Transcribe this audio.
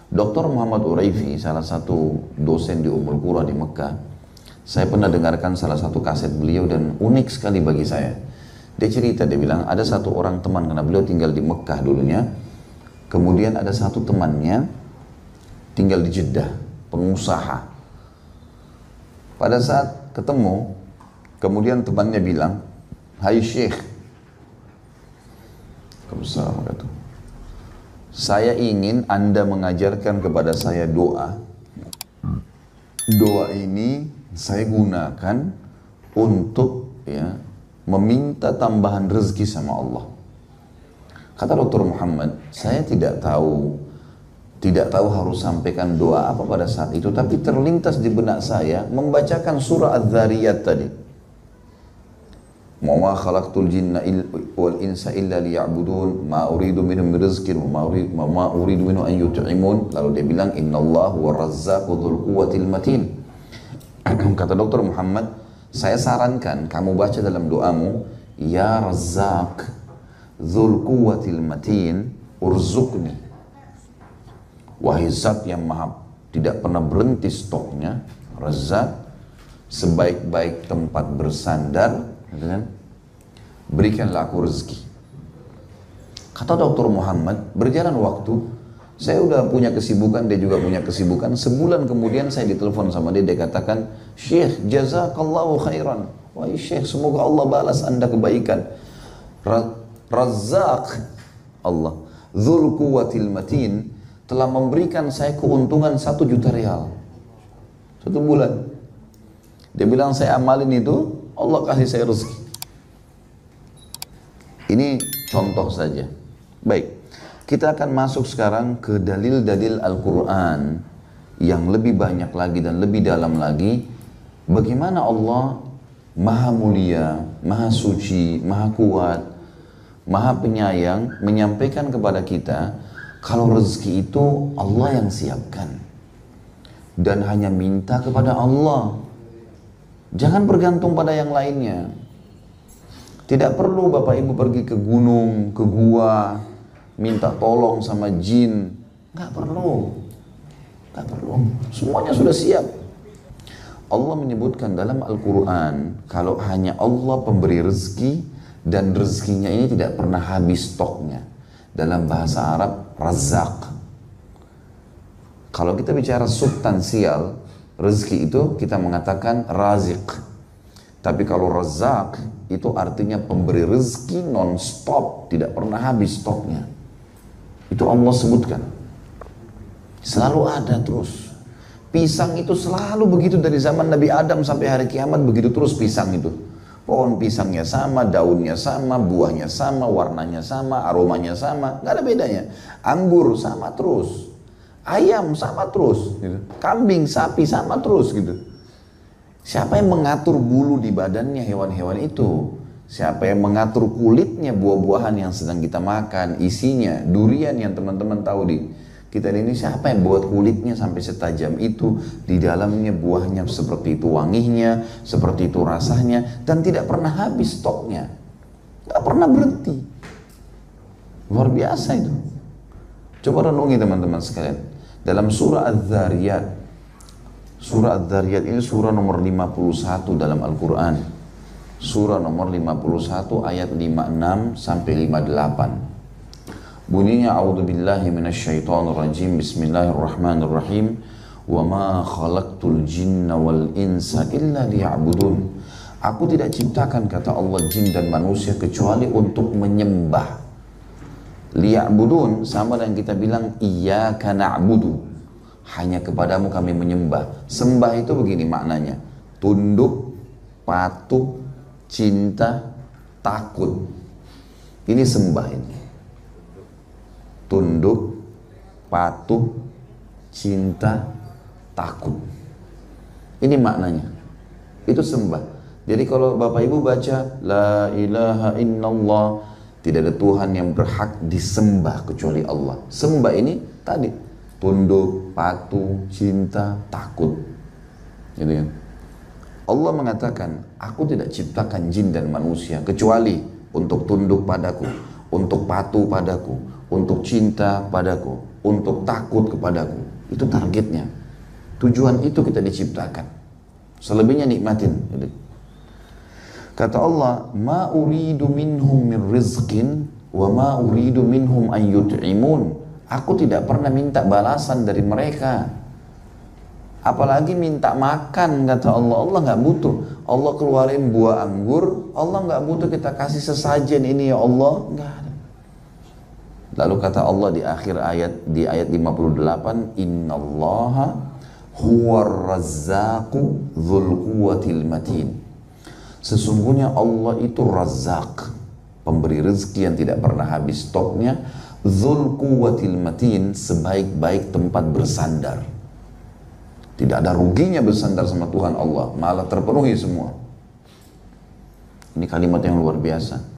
Dr. Muhammad Uraifi, salah satu dosen di Ummul Qura di Mekah, saya pernah dengarkan salah satu kaset beliau dan unik sekali bagi saya. Dia cerita, dia bilang ada satu orang teman, karena beliau tinggal di Mekah dulunya, kemudian ada satu temannya tinggal di Jeddah, pengusaha. Pada saat ketemu, kemudian temannya bilang, "Hai Syekh," Assalamualaikum, "saya ingin Anda mengajarkan kepada saya doa. Doa ini saya gunakan untuk meminta tambahan rezeki sama Allah." Kata Dr. Muhammad, saya tidak tahu harus sampaikan doa apa pada saat itu, tapi terlintas di benak saya membacakan surah Az-Zariyat tadi. "Ma khalaqtul jinna wal insa illa liya'budun ma uridu minhum min rizqin wa ma uridu minhum an yut'imun." Lalu dia bilang, "Innallaha huwa razzaqu dzul quwwatil matin." Kata Dr. Muhammad, saya sarankan kamu baca dalam doamu, "Ya Razzaq dzul quwwatil matin urzuqni." Wahai zat yang maha tidak pernah berhenti stoknya, Razzaq, sebaik-baik tempat bersandar, berikanlah aku rezeki. Kata Dr. Muhammad, berjalan waktu, saya udah punya kesibukan, dia juga punya kesibukan. Sebulan kemudian saya ditelepon sama dia, dia katakan, "Syekh, jazakallahu khairan." Wahai Syekh, semoga Allah balas Anda kebaikan. Razzaq, Allah, dzul quwwatil matin, telah memberikan saya keuntungan 1 juta rial 1 bulan. Dia bilang, saya amalin itu, Allah kasih saya rezeki. Ini contoh saja. Baik, kita akan masuk sekarang ke dalil-dalil Al-Quran yang lebih banyak lagi dan lebih dalam lagi. Bagaimana Allah maha mulia, maha suci, maha kuat, maha penyayang menyampaikan kepada kita kalau rezeki itu Allah yang siapkan. Dan hanya minta kepada Allah. Jangan bergantung pada yang lainnya. Tidak perlu Bapak Ibu pergi ke gunung, ke gua, minta tolong sama jin. Nggak perlu. Nggak perlu. Semuanya sudah siap. Allah menyebutkan dalam Al-Quran, kalau hanya Allah pemberi rezeki, dan rezekinya ini tidak pernah habis stoknya. Dalam bahasa Arab, Razzaq. Kalau kita bicara substansial, rezeki itu kita mengatakan raziq. Tapi kalau Razzaq, itu artinya pemberi rezeki non-stop, tidak pernah habis stoknya. Itu Allah sebutkan. Selalu ada terus. Pisang itu selalu begitu dari zaman Nabi Adam sampai hari kiamat, begitu terus pisang itu. Pohon pisangnya sama, daunnya sama, buahnya sama, warnanya sama, aromanya sama, nggak ada bedanya. Anggur sama terus, ayam sama terus, gitu. Kambing, sapi sama terus gitu. Siapa yang mengatur bulu di badannya hewan-hewan itu? Siapa yang mengatur kulitnya buah-buahan yang sedang kita makan, isinya, durian yang teman-teman tahu di kita ini, siapa yang buat kulitnya sampai setajam itu, di dalamnya buahnya seperti itu wanginya, seperti itu rasanya, dan tidak pernah habis stoknya, nggak pernah berhenti. Luar biasa itu. Coba renungi teman-teman sekalian. Dalam surah Az-Zariyat, surah Az-Zariyat ini surah nomor 51 dalam Al-Quran. Surah nomor 51 ayat 56 sampai 58. Bunyinya, a'udzubillahi minasyaitonirrajim, bismillahirrahmanirrahim, wa ma khalaqtul jinna wal insa illa liya'budun. Aku tidak ciptakan, kata Allah, jin dan manusia kecuali untuk menyembah. Liya'budun sama dengan kita bilang iyyaka na'budu, hanya kepadamu kami menyembah. Sembah itu begini maknanya, tunduk, patuh, cinta, takut. Ini sembah ini. Tunduk, patuh, cinta, takut. Ini maknanya. Itu sembah. Jadi kalau Bapak Ibu baca la ilaha illallah, tidak ada Tuhan yang berhak disembah kecuali Allah. Sembah ini tadi, tunduk, patuh, cinta, takut. Gitu kan? Allah mengatakan, aku tidak ciptakan jin dan manusia kecuali untuk tunduk padaku, untuk patuh padaku, untuk cinta padaku, untuk takut kepadaku. Itu targetnya. Tujuan itu kita diciptakan. Selebihnya nikmatin. Kata Allah, ma uridu minhum min rizqin wa ma uridu minhum an yut'imun. Aku tidak pernah minta balasan dari mereka. Apalagi minta makan, kata Allah. Allah nggak butuh. Allah keluarin buah anggur, Allah nggak butuh kita kasih sesajen ini ya Allah, nggak ada. Lalu kata Allah di akhir ayat, di ayat 58, innallaha huwar razzaqu dzul quwwatil matin. Sesungguhnya Allah itu Razzaq, pemberi rezeki yang tidak pernah habis stoknya, dzul quwwatil matin, sebaik-baik tempat bersandar. Tidak ada ruginya bersandar sama Tuhan Allah, malah terpenuhi semua. Ini kalimat yang luar biasa.